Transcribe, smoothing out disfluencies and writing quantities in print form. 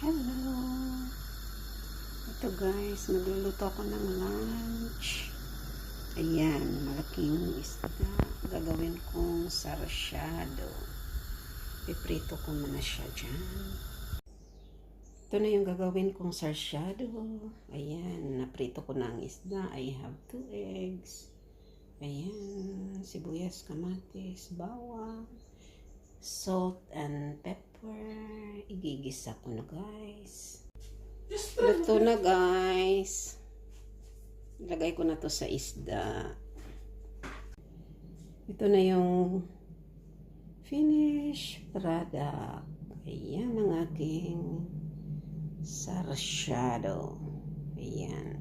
Hello! Ito guys, magluluto ako ng lunch. Ayan, malaking isda. Gagawin kong sarsyado. Piprito ko muna siya dyan. Ito na yung gagawin kong sarsyado. Ayan, naprito ko na ang isda. I have 2 eggs. Ayan, sibuyas, kamatis, bawang, salt and pepper. Igigisa ko na guys. Luto na guys. Ilagay ko na to sa isda. Ito na yung finished product. Ayan ang aking sarsyado. Ayan.